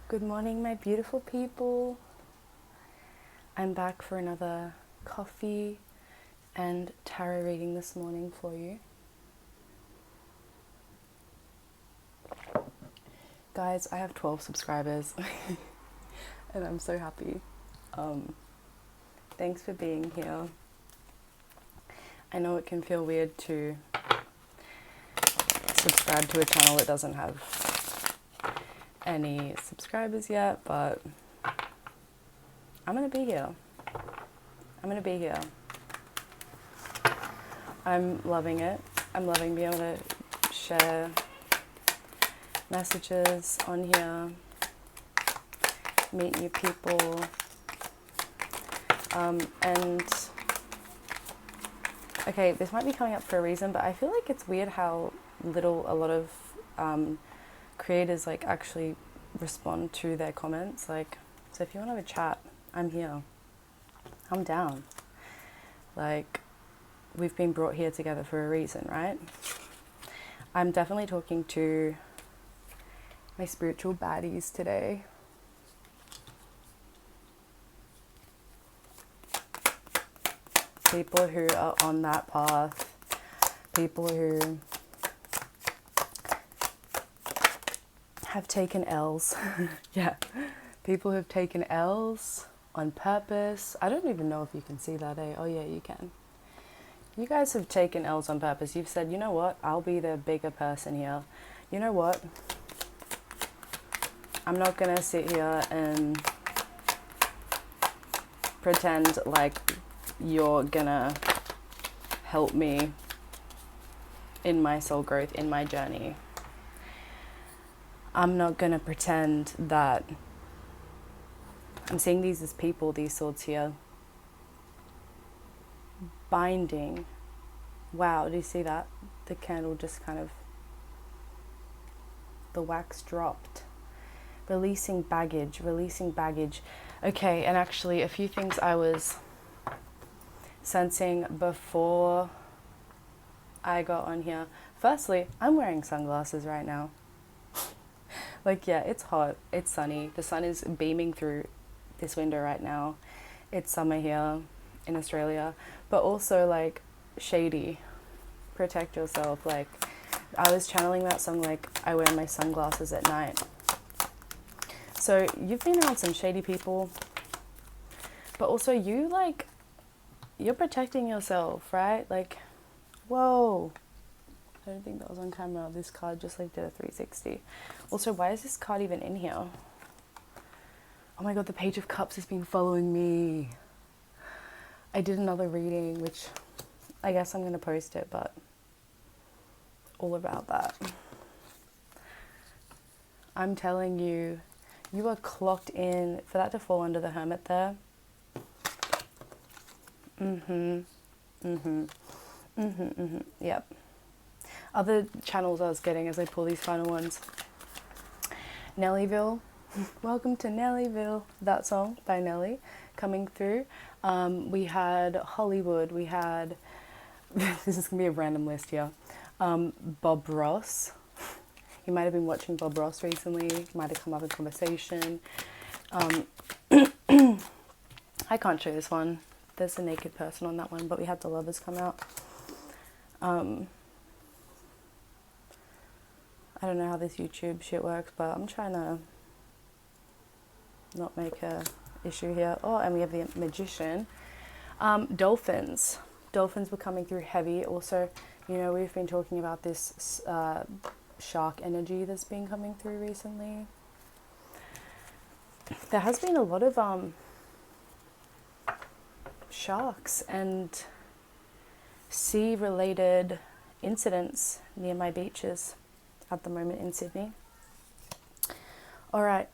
Good morning, my beautiful people. I'm back for another coffee and tarot reading this morning for you. Guys, I have 12 subscribers and I'm so happy. Thanks for being here. I know it can feel weird to subscribe to a channel that doesn't have any subscribers yet, but I'm gonna be here. I'm loving it. I'm loving being able to share messages on here, meet new people, and okay, this might be coming up for a reason, but I feel like it's weird how little a lot of creators like actually respond to their comments. Like, so if you want to have a chat, I'm here. I'm down. Like, we've been brought here together for a reason, right? I'm definitely talking to my spiritual baddies today. People who are on that path. People who have taken L's. Yeah. People who have taken L's on purpose. I don't even know if you can see that, eh? Oh yeah, you can. You guys have taken L's on purpose. You've said, you know what? I'll be the bigger person here. You know what? I'm not gonna sit here and pretend like you're gonna help me in my soul growth, in my journey. I'm not gonna pretend that I'm seeing these as people, these swords here. Binding. Wow, do you see that? The candle just kind of, the wax dropped. Releasing baggage. Okay, and actually a few things I was sensing before I got on here. Firstly, I'm wearing sunglasses right now. Like, yeah, it's hot, it's sunny, the sun is beaming through this window right now. It's summer here in Australia, but also like shady. Protect yourself. Like, I was channeling that song, like, I wear my sunglasses at night. So you've been around some shady people, but also you're protecting yourself, right? Like, whoa. I don't think that was on camera. This card just like did a 360. Also, why is this card even in here? Oh my god, the Page of Cups has been following me. I did another reading, which I guess I'm going to post it, but all about that. I'm telling you, you are clocked in. For that to fall under the Hermit there. Yep. Other channels I was getting as I pull these final ones. Nellyville. Welcome to Nellyville. That song by Nelly coming through. We had Hollywood. We had, this is going to be a random list here. Bob Ross. You might have been watching Bob Ross recently. Might have come up in conversation. I can't show this one. There's a naked person on that one, but we had The Lovers come out. I don't know how this YouTube shit works, but I'm trying to not make a issue here. Oh, and we have the Magician. Dolphins. Dolphins were coming through heavy. Also, you know, we've been talking about this shark energy that's been coming through recently. There has been a lot of sharks and sea-related incidents near my beaches at the moment in Sydney. All right,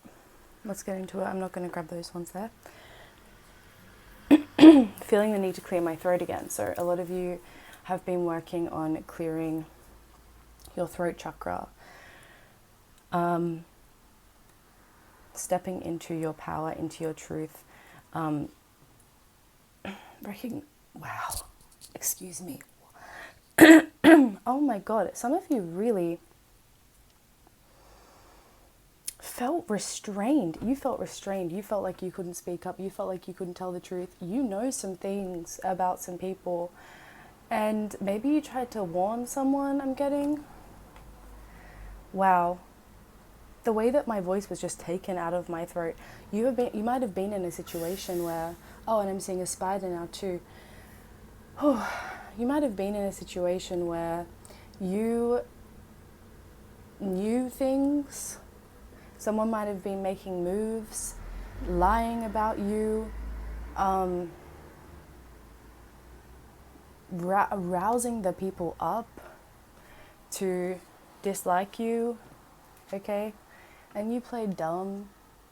let's get into it. I'm not going to grab those ones there. Feeling the need to clear my throat again. So a lot of you have been working on clearing your throat chakra. Stepping into your power, into your truth. Wow. Excuse me. Oh my God. Some of you really felt restrained. You felt restrained. You felt like you couldn't speak up. You felt like you couldn't tell the truth. You know some things about some people. And maybe you tried to warn someone, I'm getting. Wow. The way that my voice was just taken out of my throat. You might have been in a situation where, oh, and I'm seeing a spider now too. You might have been in a situation where you knew things. Someone might have been making moves, lying about you, rousing the people up to dislike you, okay? And you played dumb,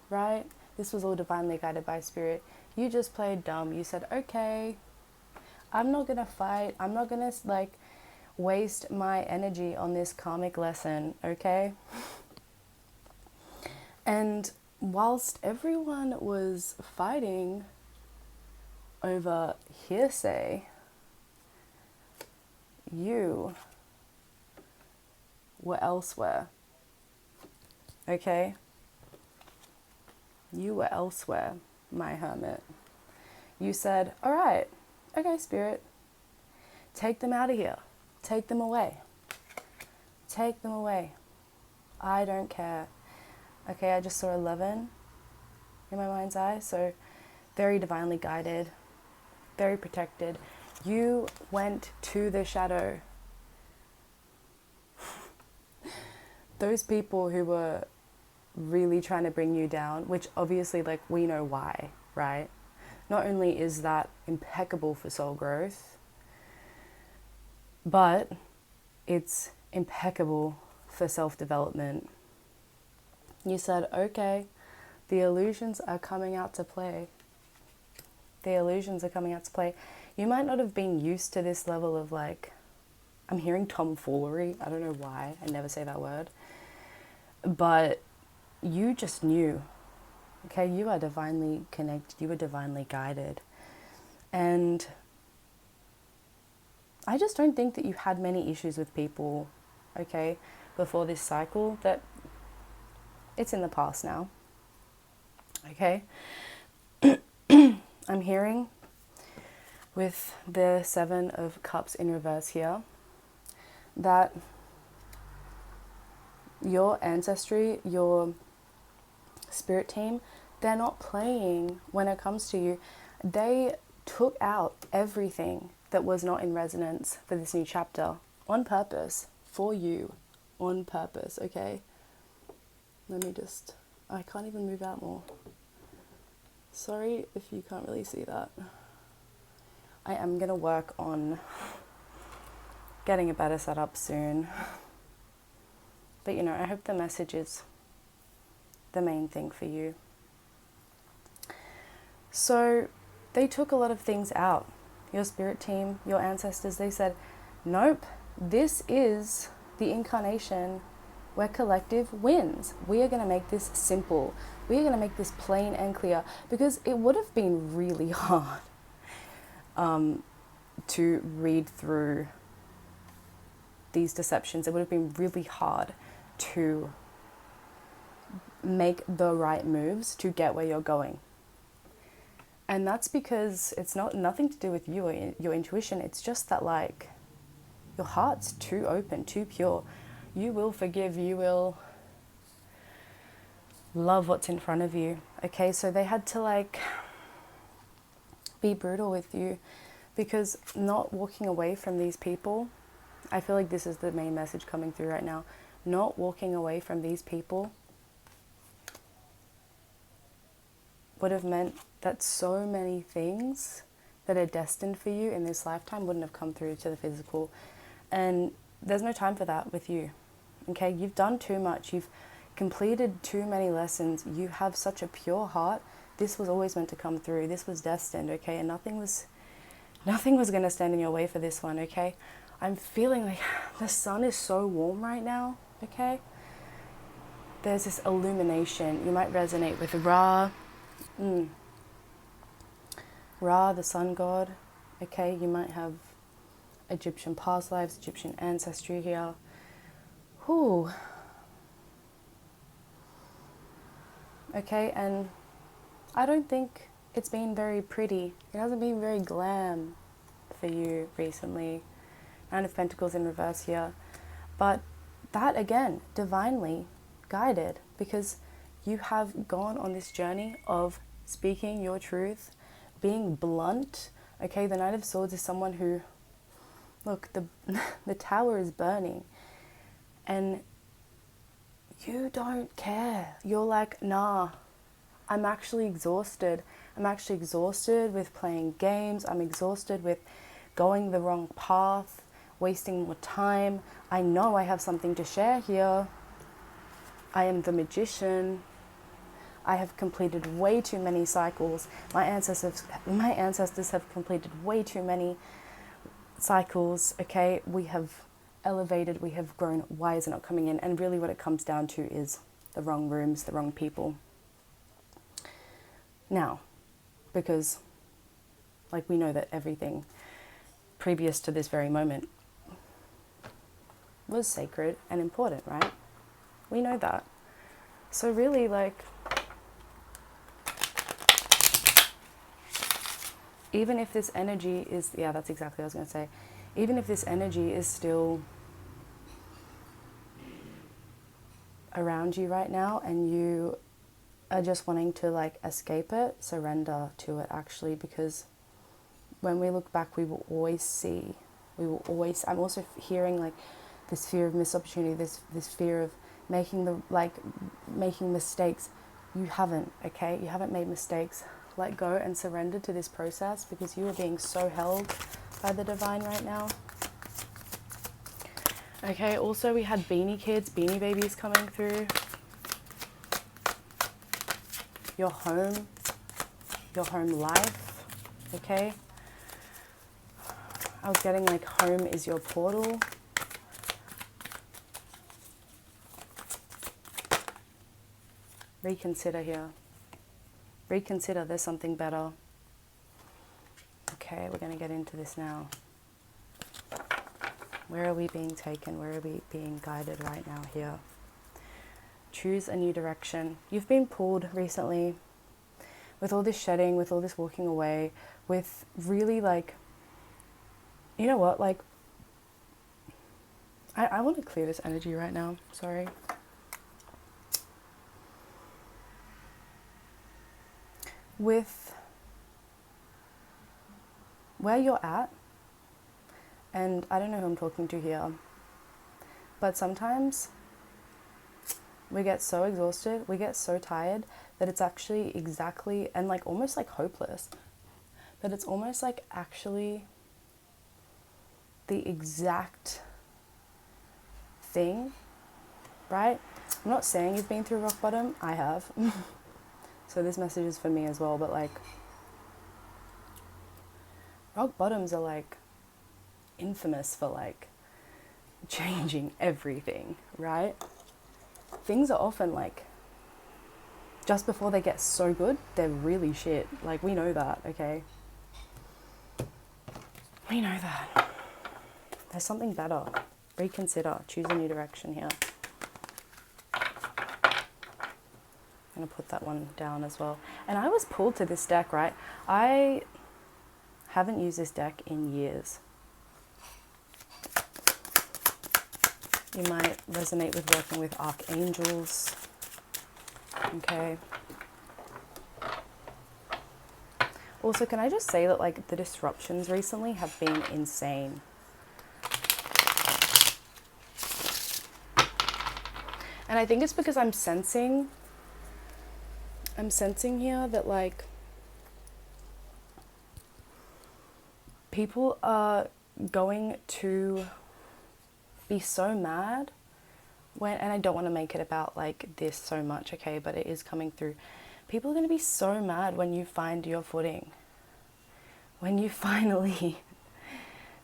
right? This was all divinely guided by spirit. You just played dumb. You said, okay, I'm not gonna fight. I'm not gonna like waste my energy on this karmic lesson, okay? And whilst everyone was fighting over hearsay, you were elsewhere, okay? You were elsewhere, my hermit. You said, all right, okay, spirit, take them out of here. Take them away. Take them away. I don't care. Okay, I just saw 11 in my mind's eye, so very divinely guided, very protected. You went to the shadow. Those people who were really trying to bring you down, which obviously, like, we know why, right? Not only is that impeccable for soul growth, but it's impeccable for self-development. You said, okay, the illusions are coming out to play. The illusions are coming out to play. You might not have been used to this level of, like, I'm hearing tomfoolery. I don't know why. I never say that word. But you just knew. Okay, you are divinely connected. You are divinely guided. And I just don't think that you had many issues with people, okay, before this cycle. That it's in the past now. Okay? I'm hearing with the 7 of Cups in reverse here that your ancestry, your spirit team, they're not playing when it comes to you. They took out everything that was not in resonance for this new chapter on purpose, for you, on purpose, okay? Let me just, I can't even move out more. Sorry if you can't really see that. I am going to work on getting a better setup soon. But, you know, I hope the message is the main thing for you. So they took a lot of things out. Your spirit team, your ancestors, they said, nope, this is the incarnation where collective wins. We are going to make this simple. We are going to make this plain and clear, because it would have been really hard to read through these deceptions. It would have been really hard to make the right moves to get where you're going. And that's because it's nothing to do with you or your intuition. It's just that, like, your heart's too open, too pure. You will forgive, you will love what's in front of you. Okay, so they had to, like, be brutal with you, because not walking away from these people, I feel like this is the main message coming through right now. Not walking away from these people would have meant that so many things that are destined for you in this lifetime wouldn't have come through to the physical. And there's no time for that with you. Okay, you've done too much. You've completed too many lessons. You have such a pure heart. This was always meant to come through. This was destined, okay? And nothing was going to stand in your way for this one, okay? I'm feeling like the sun is so warm right now, okay? There's this illumination. You might resonate with Ra. Ra, the sun god, okay? You might have Egyptian past lives, Egyptian ancestry here. Whew. okay? And I don't think it's been very pretty. It hasn't been very glam for you recently. Nine of Pentacles in reverse here. But that, again, divinely guided, because you have gone on this journey of speaking your truth, being blunt, okay? The Knight of Swords is someone who, look, the tower is burning and you don't care. You're like, nah, I'm actually exhausted. I'm actually exhausted with playing games. I'm exhausted with going the wrong path, wasting more time. I know I have something to share here. I am the magician. I have completed way too many cycles. My ancestors have completed way too many cycles, okay? We have elevated, we have grown. Why is it not coming in? And really what it comes down to is the wrong rooms, the wrong people. Now, because like we know that everything previous to this very moment was sacred and important, right? We know that. So really, like, even if this energy is, yeah, that's exactly what I was going to say. Even if this energy is still around you right now and you are just wanting to like escape it, surrender to it actually, because when we look back, we will always see, I'm also hearing like this fear of missed opportunity, this fear of making mistakes. You haven't, okay? You haven't made mistakes. Let go and surrender to this process, because you are being so held by the divine right now. Okay, also we had beanie kids, beanie babies coming through. Your home life, okay? I was getting like home is your portal. Reconsider here. Reconsider, there's something better. Okay, we're going to get into this now. Where are we being taken? Where are we being guided right now here? Choose a new direction. You've been pulled recently with all this shedding, with all this walking away, with really like, you know what, like, I want to clear this energy right now. Sorry. With where you're at, and I don't know who I'm talking to here, but sometimes we get so exhausted, we get so tired that it's actually exactly, and like almost like hopeless, that it's almost like actually the exact thing, right? I'm not saying you've been through rock bottom, I have. So this message is for me as well, but like rock bottoms are like infamous for like changing everything, right? Things are often like, just before they get so good, they're really shit. Like, we know that, okay? We know that. There's something better. Reconsider. Choose a new direction here. I'm going to put that one down as well. And I was pulled to this deck, right? I haven't used this deck in years. You might resonate with working with archangels. Okay. Also, can I just say that like the disruptions recently have been insane. And I think it's because I'm sensing here that like people are going to be so mad when, and I don't want to make it about like this so much, okay, but it is coming through. People are going to be so mad when you find your footing. When you finally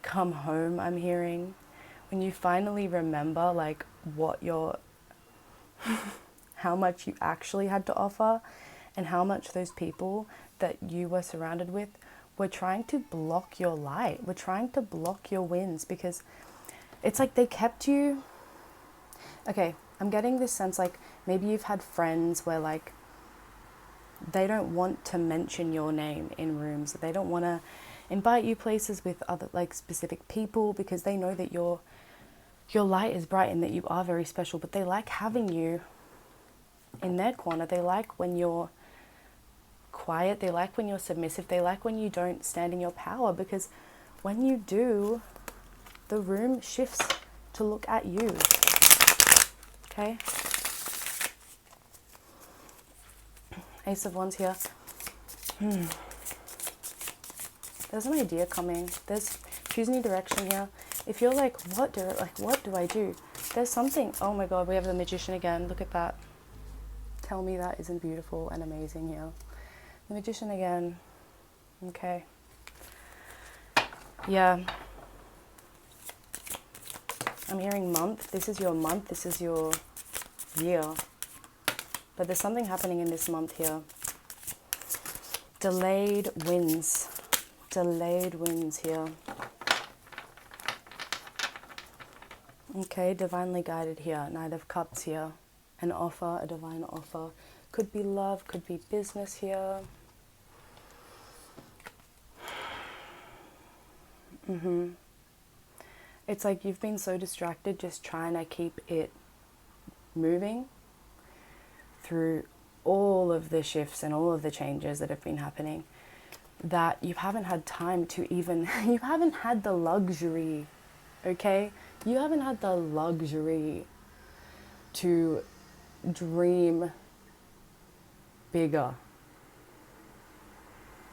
come home, I'm hearing. When you finally remember like what your, how much you actually had to offer, and how much those people that you were surrounded with were trying to block your light, were trying to block your wins, because it's like they kept you. Okay, I'm getting this sense like maybe you've had friends where like they don't want to mention your name in rooms. They don't want to invite you places with other like specific people, because they know that your light is bright and that you are very special, but they like having you in their corner. They like when you're quiet, they like when you're submissive, they like when you don't stand in your power, because when you do, the room shifts to look at you. Okay? Ace of Wands here. There's an idea coming. There's choose a new direction here. If you're like, what do I do? There's something. Oh my God, we have the Magician again. Look at that. Tell me that isn't beautiful and amazing here. The Magician again. Okay. Yeah. I'm hearing month. This is your month. This is your year. But there's something happening in this month here. Delayed wins. Delayed wins here. Okay, divinely guided here. Knight of Cups here. An offer, a divine offer. Could be love, could be business here. It's like you've been so distracted just trying to keep it moving through all of the shifts and all of the changes that have been happening, that you haven't had time to even, you haven't had the luxury, okay? You haven't had the luxury to dream bigger,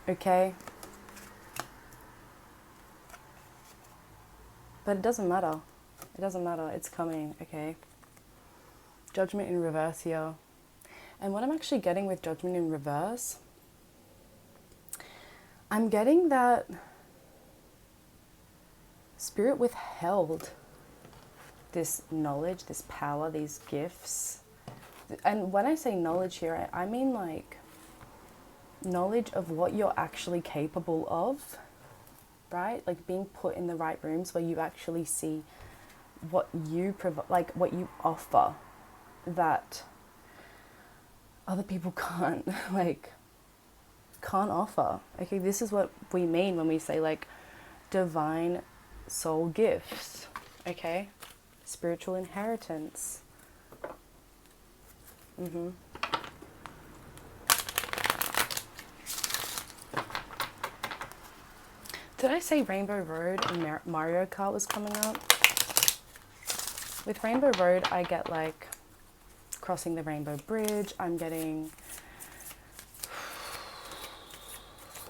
okay? But it doesn't matter. It doesn't matter. It's coming, okay? Judgment in reverse here. And what I'm actually getting with Judgment in reverse, I'm getting that Spirit withheld this knowledge, this power, these gifts. And when I say knowledge here, I mean like knowledge of what you're actually capable of, right? Like being put in the right rooms where you actually see what you provide, like what you offer that other people can't, can't offer. Okay, this is what we mean when we say like divine soul gifts, okay? Spiritual inheritance. Did I say Rainbow Road and Mario Kart was coming up? With Rainbow Road, I get like crossing the Rainbow Bridge. I'm getting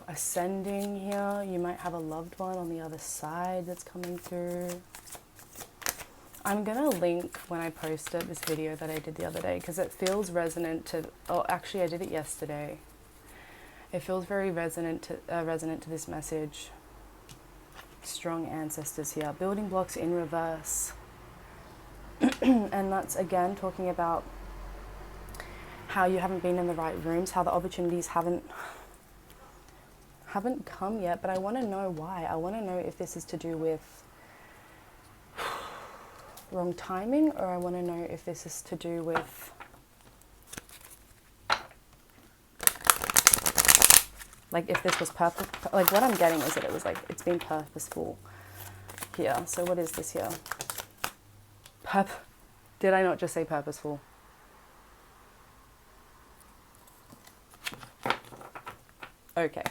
ascending here. You might have a loved one on the other side that's coming through. I'm gonna link when I post it this video that I did the other day, because it feels resonant to, oh actually I did it yesterday. It feels very resonant to this message. Strong ancestors here. Building blocks in reverse. And that's again talking about how you haven't been in the right rooms, how the opportunities haven't come yet, but I want to know why. I want to know if this is to do with wrong timing, or I want to know if this is to do with like if this was purpose. Like what I'm getting is that it was like it's been purposeful here. So what is this here? Did I not just say purposeful? Okay.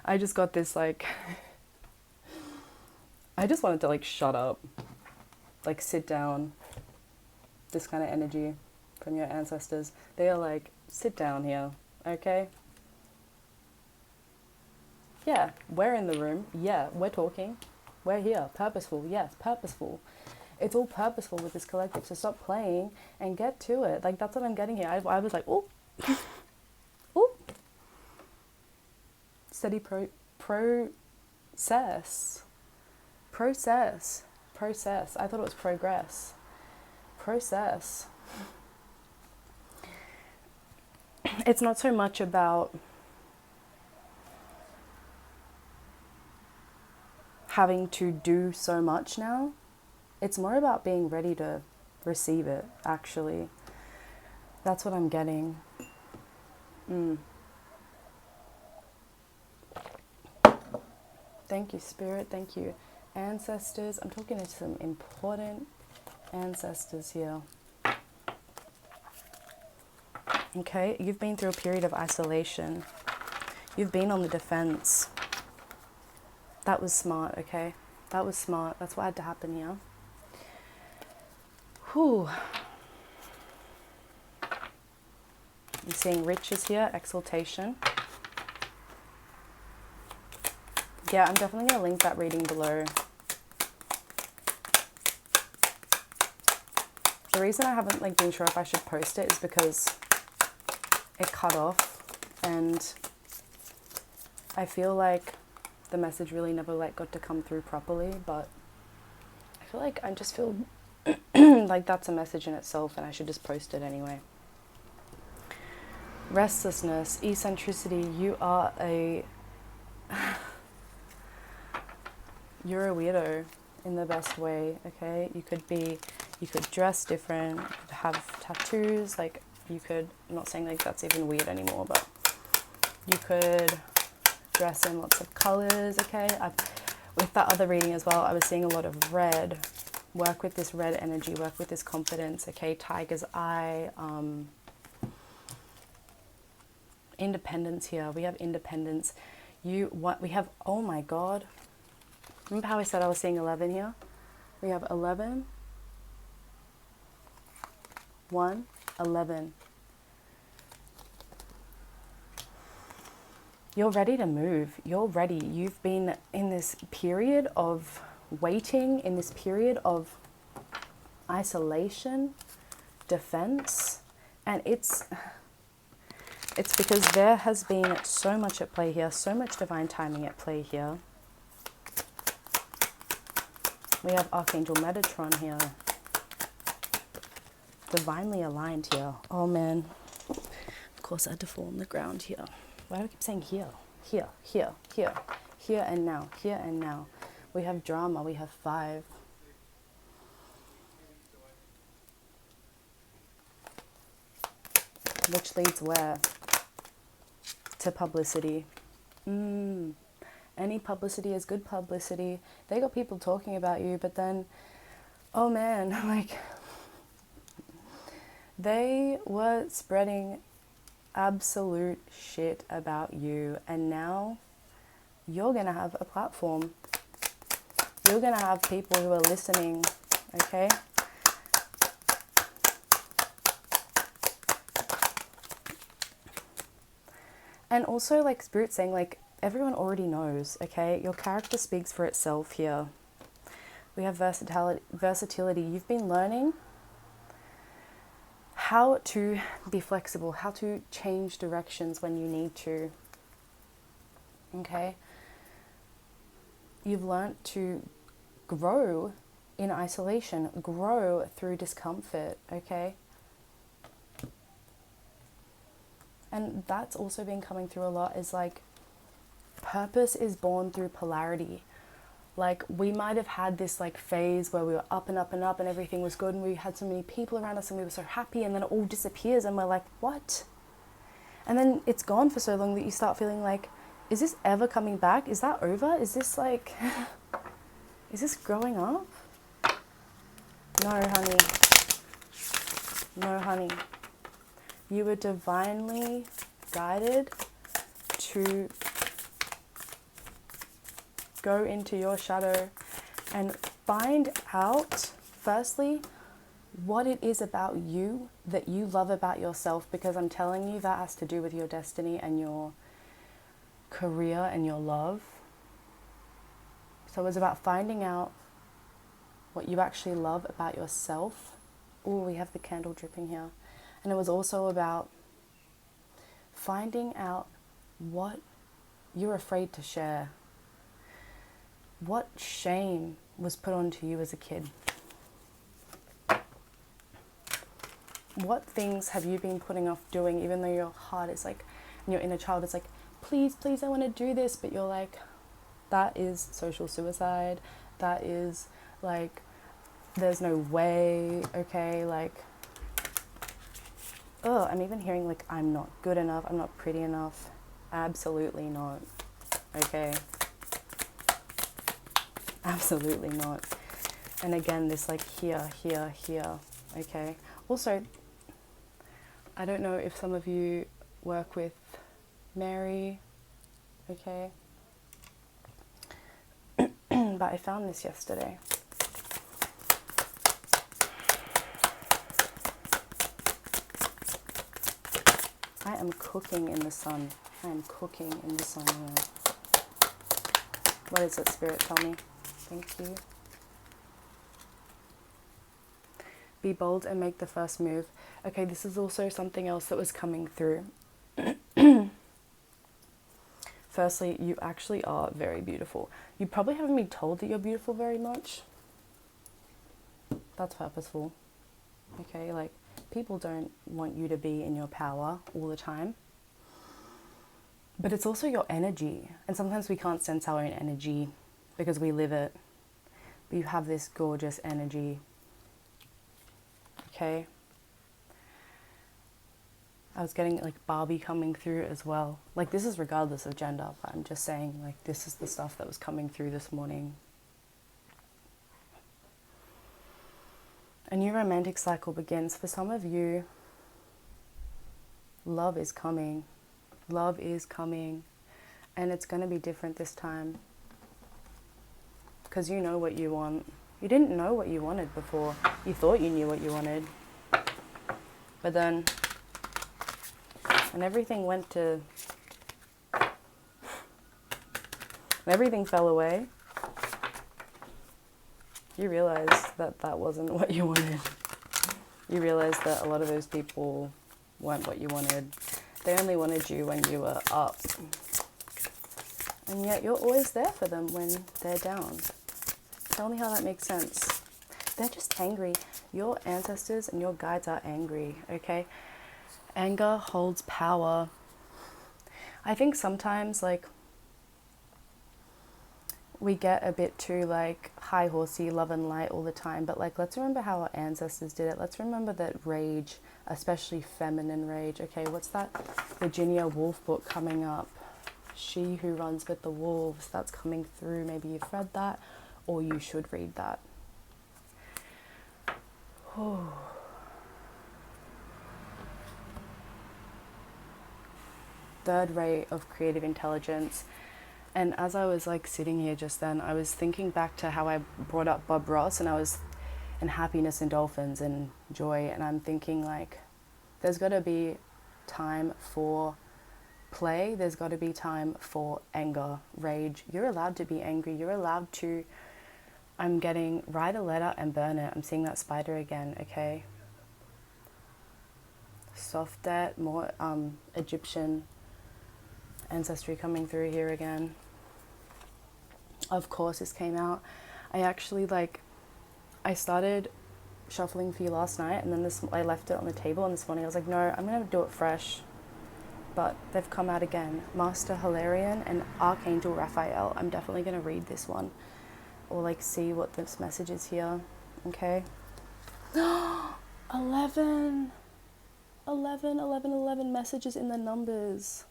I just got this like, I just wanted to like shut up, like sit down, this kind of energy from your ancestors. They are like, sit down here, okay? Yeah, we're in the room. Yeah, we're talking. We're here. Purposeful. Yes, purposeful. It's all purposeful with this collective. So stop playing and get to it. Like that's what I'm getting here. I was like, oh, oh. Steady process. Process. I thought it was progress. Process. It's not so much about having to do so much now. It's more about being ready to receive it, actually. That's what I'm getting. Thank you, Spirit. Thank you, ancestors. I'm talking to some important ancestors here. Okay, you've been through a period of isolation. You've been on the defense. That was smart, okay? That was smart. That's what had to happen here. Whew. I'm seeing riches here, exaltation. Yeah, I'm definitely going to link that reading below. The reason I haven't been sure if I should post it is because it cut off, and I feel like the message really never got to come through properly, but I feel like I just feel like that's a message in itself and I should just post it anyway. Restlessness, eccentricity, you're a weirdo in the best way, okay? You could dress different, you could have tattoos, you could, I'm not saying that's even weird anymore, but you could dress in lots of colors, okay? With that other reading as well, I was seeing a lot of red. Work with this red energy, work with this confidence, okay? Tiger's eye, independence here. We have independence. We have, oh my God. Remember how I said I was seeing 11 here? We have 11, 1, 11. You're ready to move. You're ready. You've been in this period of waiting, in this period of isolation, defense, and it's because there has been so much at play here, so much divine timing at play here. We have Archangel Metatron here. Divinely aligned here. Oh man. Of course I had to fall on the ground here. Why do I keep saying here? Here, here, here. Here and now. Here and now. We have drama. We have 5. Which leads where? To publicity. Any publicity is good publicity. They got people talking about you, but then, oh man, they were spreading absolute shit about you, and now you're gonna have a platform. You're gonna have people who are listening, okay? And also, Spirit saying, everyone already knows, okay? Your character speaks for itself here. We have versatility. You've been learning how to be flexible, how to change directions when you need to, okay? You've learned to grow in isolation, grow through discomfort, okay? And that's also been coming through a lot, is purpose is born through polarity. We might have had this phase where we were up and up and up and everything was good and we had so many people around us and we were so happy, and then it all disappears and we're like, what? And then it's gone for so long that you start feeling is this ever coming back? Is that over? Is this is this growing up? No, honey. No, honey. You were divinely guided to go into your shadow and find out, firstly, what it is about you that you love about yourself, because I'm telling you that has to do with your destiny and your career and your love. So it's about finding out what you actually love about yourself. Oh, we have the candle dripping here. And it was also about finding out what you're afraid to share. What shame was put onto you as a kid? What things have you been putting off doing, even though your heart is and your inner child is please, please, I want to do this, but you're that is social suicide. That is there's no way, okay? oh, I'm even hearing like I'm not good enough, I'm not pretty enough. Absolutely not. Okay. Absolutely not. And again, this like here, here, here. Okay. Also, I don't know if some of you work with Mary. Okay. But I found this yesterday. I am cooking in the sun. I am cooking in the sun here. What is it, Spirit? Tell me. Thank you. Be bold and make the first move. Okay, this is also something else that was coming through. Firstly, you actually are very beautiful. You probably haven't been told that you're beautiful very much. That's purposeful. Okay, like people don't want you to be in your power all the time. But it's also your energy. And sometimes we can't sense our own energy because we live it. But you have this gorgeous energy. Okay? I was getting like Barbie coming through as well. Like this is regardless of gender, but I'm just saying like this is the stuff that was coming through this morning. A new romantic cycle begins. For some of you, love is coming. Love is coming. And it's going to be different this time. Because you know what you want. You didn't know what you wanted before. You thought you knew what you wanted. But then, when everything went to... when everything fell away, you realized that that wasn't what you wanted. You realized that a lot of those people weren't what you wanted. They only wanted you when you were up. And yet you're always there for them when they're down. Tell me how that makes sense. They're just angry. Your ancestors and your guides are angry, okay? Anger holds power. I think sometimes, like, we get a bit too, like, high horsey, love and light all the time. But, like, let's remember how our ancestors did it. Let's remember that rage, especially feminine rage. Okay, what's that Virginia Woolf book coming up? She Who Runs with the Wolves. That's coming through. Maybe you've read that, or you should read that. Third ray of creative intelligence. And as I was like sitting here just then, I was thinking back to how I brought up Bob Ross, and I was in happiness, endorphins and joy. And I'm thinking like, there's got to be time for play. There's got to be time for anger, rage. You're allowed to be angry. You're allowed to, I'm getting, write a letter and burn it. I'm seeing that spider again, okay? Softet, more Egyptian ancestry coming through here again. Of course, this came out. I actually I started shuffling for you last night, and then I left it on the table, and this morning I was like, no, I'm going to do it fresh. But they've come out again. Master Hilarion and Archangel Raphael. I'm definitely going to read this one, or like see what this message is here. Okay. 11 messages in the numbers.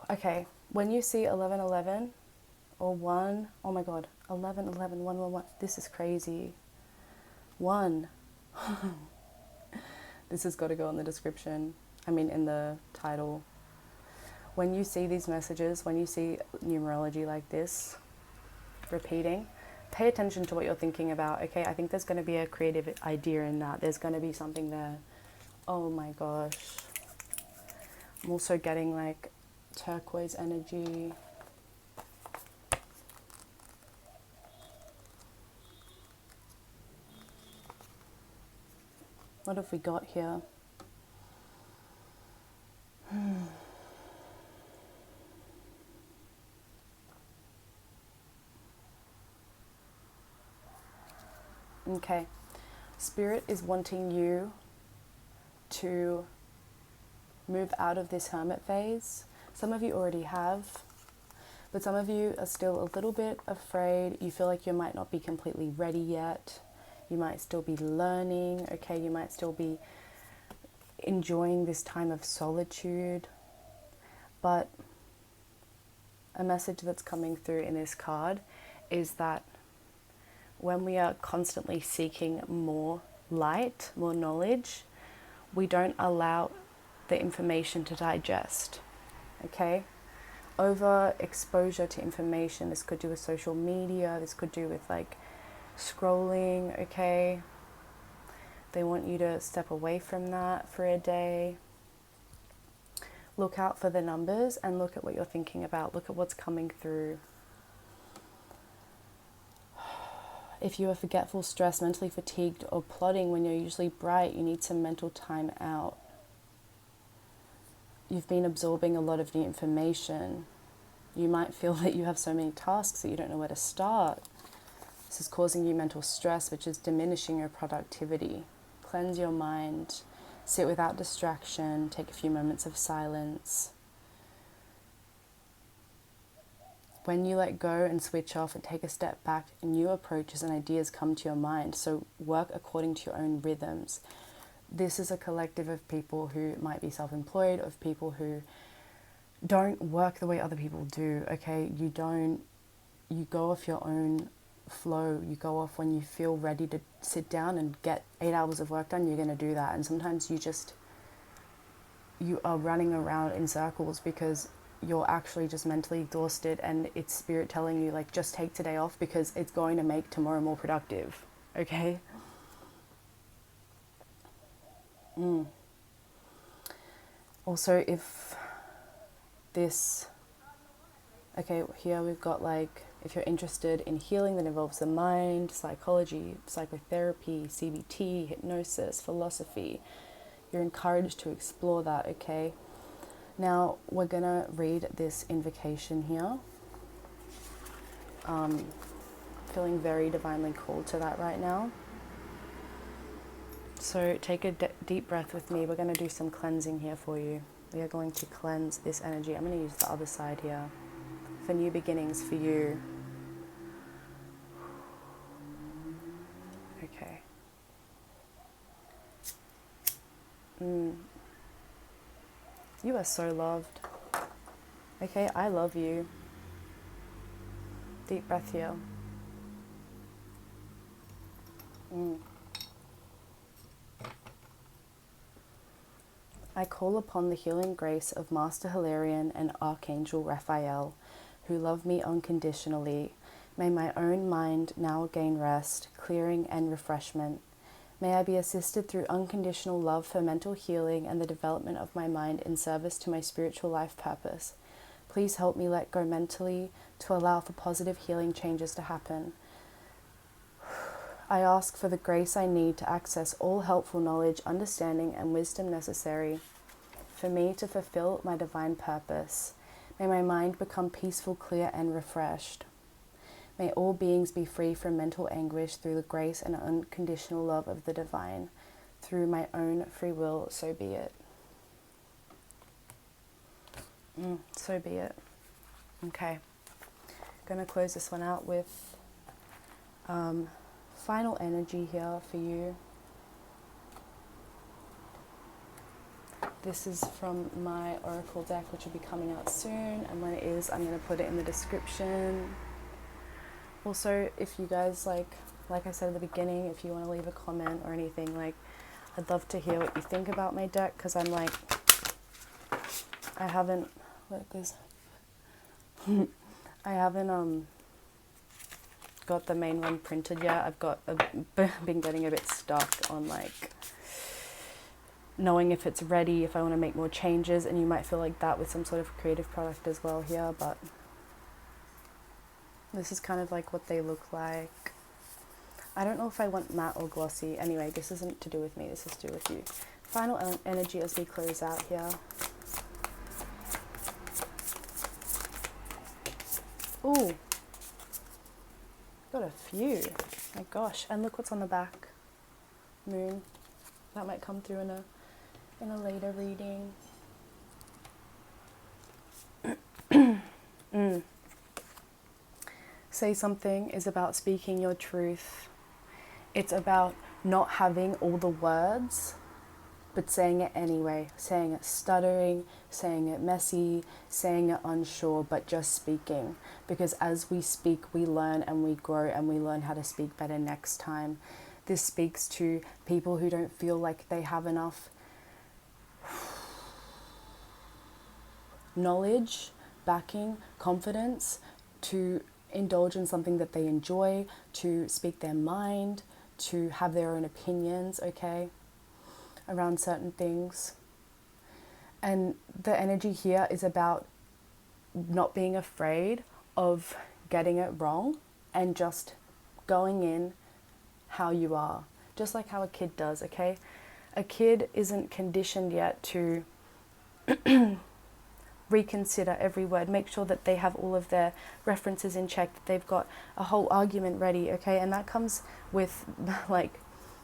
Okay, when you see 1111 or 1, oh my god, 1111, 111, this is crazy. 1. This has got to go in the description. I mean, in the title. When you see these messages, when you see numerology like this, repeating, pay attention to what you're thinking about, okay? I think there's going to be a creative idea in that. There's going to be something there. Oh my gosh. I'm also getting like turquoise energy. What have we got here? Okay. Spirit is wanting you to move out of this hermit phase. Some of you already have, but some of you are still a little bit afraid. You feel like you might not be completely ready yet. You might still be learning, okay? You might still be enjoying this time of solitude. But a message that's coming through in this card is that when we are constantly seeking more light, more knowledge, we don't allow the information to digest, okay? Over exposure to information, this could do with social media, this could do with like scrolling, okay? They want you to step away from that for a day. Look out for the numbers and look at what you're thinking about. Look at what's coming through. If you are forgetful, stressed, mentally fatigued, or plotting when you're usually bright, you need some mental time out. You've been absorbing a lot of new information. You might feel that you have so many tasks that you don't know where to start. This is causing you mental stress, which is diminishing your productivity. Cleanse your mind. Sit without distraction. Take a few moments of silence. When you let go and switch off and take a step back, new approaches and ideas come to your mind. So work according to your own rhythms. This is a collective of people who might be self-employed, of people who don't work the way other people do, okay? You go off your own flow. You go off when you feel ready to sit down and get 8 hours of work done, you're going to do that. And sometimes you are running around in circles because you're actually just mentally exhausted, and it's spirit telling you, like, just take today off because it's going to make tomorrow more productive, okay? Also, if this, okay, here we've got, like, if you're interested in healing that involves the mind, psychology, psychotherapy, CBT, hypnosis, philosophy, you're encouraged to explore that, okay? Now, we're going to read this invocation here. Feeling very divinely called to that right now. So take a deep breath with me. We're going to do some cleansing here for you. We are going to cleanse this energy. I'm going to use the other side here for new beginnings for you. Okay. You are so loved. Okay, I love you. Deep breath here. I call upon the healing grace of Master Hilarion and Archangel Raphael, who love me unconditionally. May my own mind now gain rest, clearing and refreshment. May I be assisted through unconditional love for mental healing and the development of my mind in service to my spiritual life purpose. Please help me let go mentally to allow for positive healing changes to happen. I ask for the grace I need to access all helpful knowledge, understanding, and wisdom necessary for me to fulfill my divine purpose. May my mind become peaceful, clear, and refreshed. May all beings be free from mental anguish through the grace and unconditional love of the divine. Through my own free will, so be it. So be it. Okay. Going to close this one out with final energy here for you. This is from my oracle deck, which will be coming out soon. And when it is, I'm going to put it in the description. Also, if you guys, like I said at the beginning, if you want to leave a comment or anything, like, I'd love to hear what you think about my deck, because I'm like, I haven't, I haven't got the main one printed yet. I've been getting a bit stuck on, like, knowing if it's ready, if I want to make more changes, and you might feel like that with some sort of creative product as well here, but this is kind of like what they look like. I don't know if I want matte or glossy. Anyway, this isn't to do with me, this is to do with you. Final energy as we close out here. Ooh, got a few. My gosh, and look what's on the back. Moon. That might come through in a later reading. Say Something is about speaking your truth. It's about not having all the words, but saying it anyway, saying it stuttering, saying it messy, saying it unsure, but just speaking. Because as we speak, we learn and we grow and we learn how to speak better next time. This speaks to people who don't feel like they have enough knowledge, backing, confidence to indulge in something that they enjoy, to speak their mind, to have their own opinions, okay, around certain things. And the energy here is about not being afraid of getting it wrong and just going in how you are, just like how a kid does, okay? A kid isn't conditioned yet to reconsider every word, make sure that they have all of their references in check, that they've got a whole argument ready, okay? And that comes with like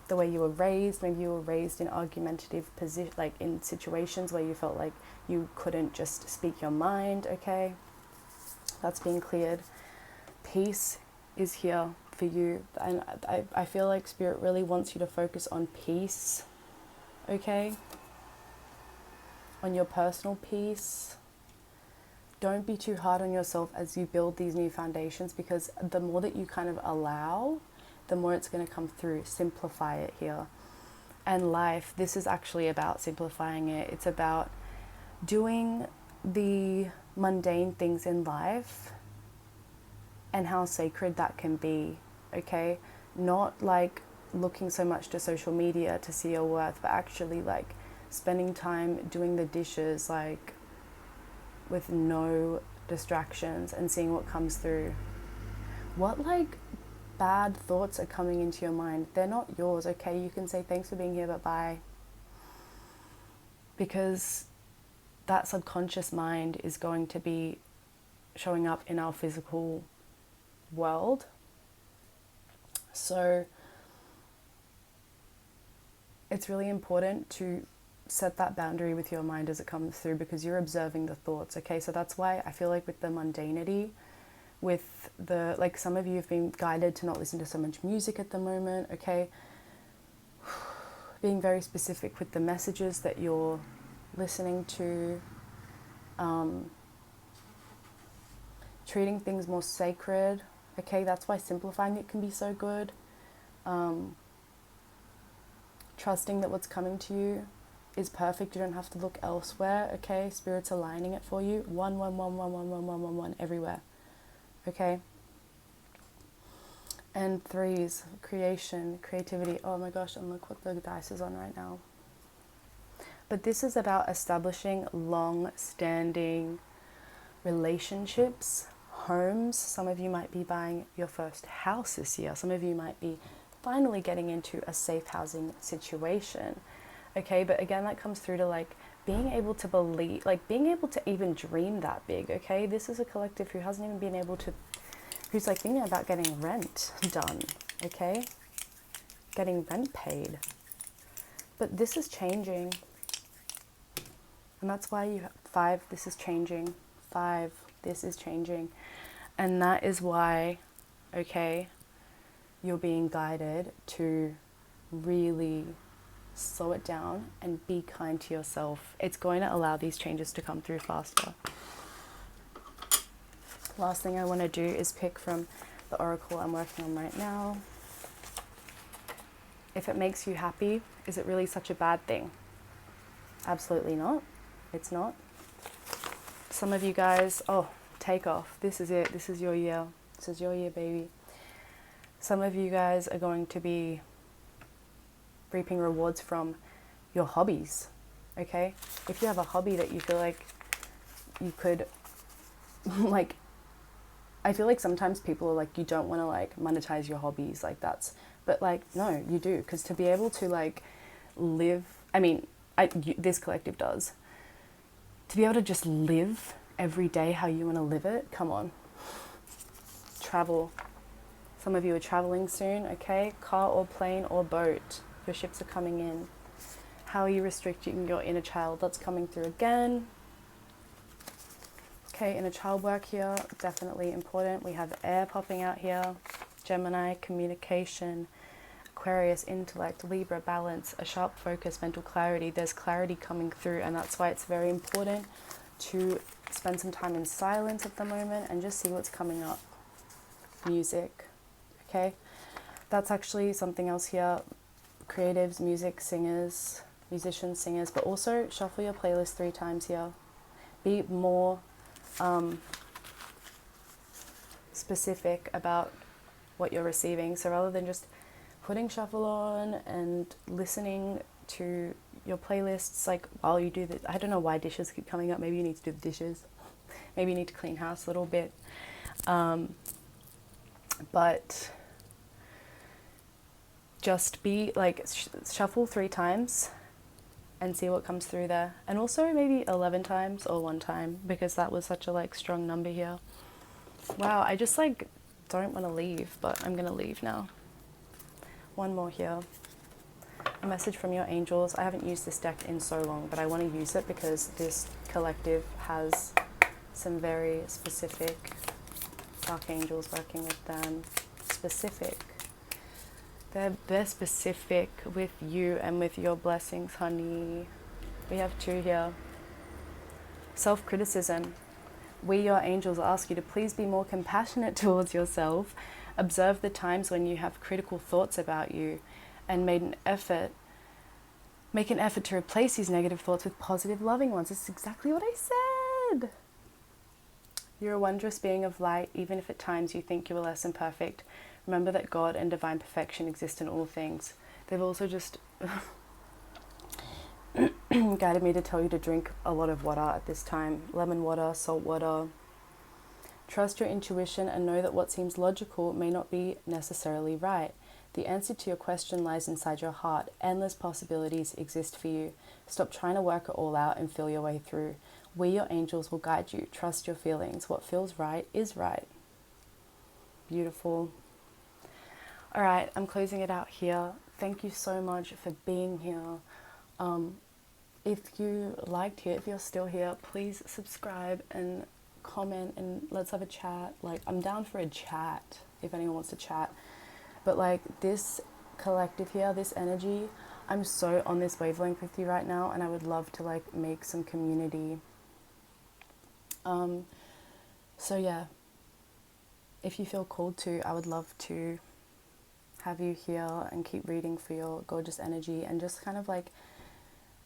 the way you were raised. Maybe you were raised in argumentative position, like in situations where you felt like you couldn't just speak your mind, okay? That's being cleared. Peace is here for you, and I feel like Spirit really wants you to focus on peace, okay? On your personal peace. Don't be too hard on yourself as you build these new foundations, because the more that you kind of allow, the more it's going to come through. Simplify it here. And life, this is actually about simplifying it. It's about doing the mundane things in life and how sacred that can be, okay? Not like looking so much to social media to see your worth, but actually like spending time doing the dishes, like with no distractions, and seeing what comes through. What like bad thoughts are coming into your mind? They're not yours, okay? You can say thanks for being here, but bye. Because that subconscious mind is going to be showing up in our physical world. So it's really important to set that boundary with your mind as it comes through, because you're observing the thoughts, okay? So that's why I feel like with the mundanity, with the, like some of you have been guided to not listen to so much music at the moment, okay? Being very specific with the messages that you're listening to, treating things more sacred, okay? That's why simplifying it can be so good. Trusting that what's coming to you is perfect. You don't have to look elsewhere, okay? Spirit's aligning it for you. 1, 1, 1, 1, 1, 1, 1, 1, 1, everywhere, okay? And 3s, creation, creativity. Oh my gosh, and look what the dice is on right now. But this is about establishing long-standing relationships, homes. Some of you might be buying your first house this year. Some of you might be finally getting into a safe housing situation, okay? But again, that comes through to like being able to believe, like being able to even dream that big, okay? This is a collective who hasn't even been able to, who's like thinking about getting rent done, okay? Getting rent paid. But this is changing. And that's why you have 5, this is changing. 5, this is changing. And that is why, okay, you're being guided to really slow it down and be kind to yourself. It's going to allow these changes to come through faster. Last thing I want to do is pick from the oracle I'm working on right now. If it makes you happy, is it really such a bad thing? Absolutely not. It's not. Some of you guys, oh, take off. This is it. This is your year. This is your year, baby. Some of you guys are going to be reaping rewards from your hobbies, okay? If you have a hobby that you feel like you could, like, I feel like sometimes people are like, you don't want to like monetize your hobbies, like that's, but like, no, you do. Because to be able to like live, I mean, this collective does, to be able to just live every day how you want to live it, come on. Travel. Some of you are traveling soon, okay? Car or plane or boat. Your ships are coming in. How are you restricting your inner child? That's coming through again. Okay, inner child work here, definitely important. We have air popping out here. Gemini, communication. Aquarius, intellect, Libra, balance, a sharp focus, mental clarity. There's clarity coming through, and that's why it's very important to spend some time in silence at the moment and just see what's coming up. Music, okay? That's actually something else here. Creatives, music, singers, musicians, singers, but also shuffle your playlist 3 times here. Be more specific about what you're receiving. So rather than just putting shuffle on and listening to your playlists, like while you do the, I don't know why dishes keep coming up. Maybe you need to do the dishes. Maybe you need to clean house a little bit. But just be like, shuffle 3 times and see what comes through there. And also maybe 11 times or 1 time, because that was such a like strong number here. Wow, I just like don't want to leave, but I'm gonna leave now. One more here. A message from your angels. I haven't used this deck in so long, but I want to use it because this collective has some very specific archangels working with them. Specific. They're specific with you and with your blessings, honey. We have 2 here. Self-criticism. We, your angels, ask you to please be more compassionate towards yourself. Observe the times when you have critical thoughts about you and make an effort to replace these negative thoughts with positive, loving ones. This is exactly what I said. You're a wondrous being of light, even if at times you think you are less than perfect. Remember that God and divine perfection exist in all things. They've also just guided me to tell you to drink a lot of water at this time. Lemon water, salt water. Trust your intuition and know that what seems logical may not be necessarily right. The answer to your question lies inside your heart. Endless possibilities exist for you. Stop trying to work it all out and feel your way through. We, your angels, will guide you. Trust your feelings. What feels right is right. Beautiful. All right, I'm closing it out here. Thank you so much for being here. If you liked it, if you're still here, please subscribe and comment and let's have a chat. Like, I'm down for a chat if anyone wants to chat. But like this collective here, this energy, I'm so on this wavelength with you right now, and I would love to like make some community. So yeah, if you feel called to, I would love to have you here and keep reading for your gorgeous energy, and just kind of like,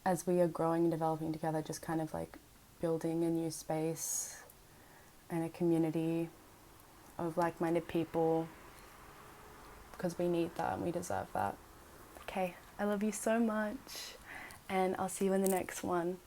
as we are growing and developing together, just kind of like building a new space and a community of like-minded people, because we need that and we deserve that. Okay, I love you so much, and I'll see you in the next one.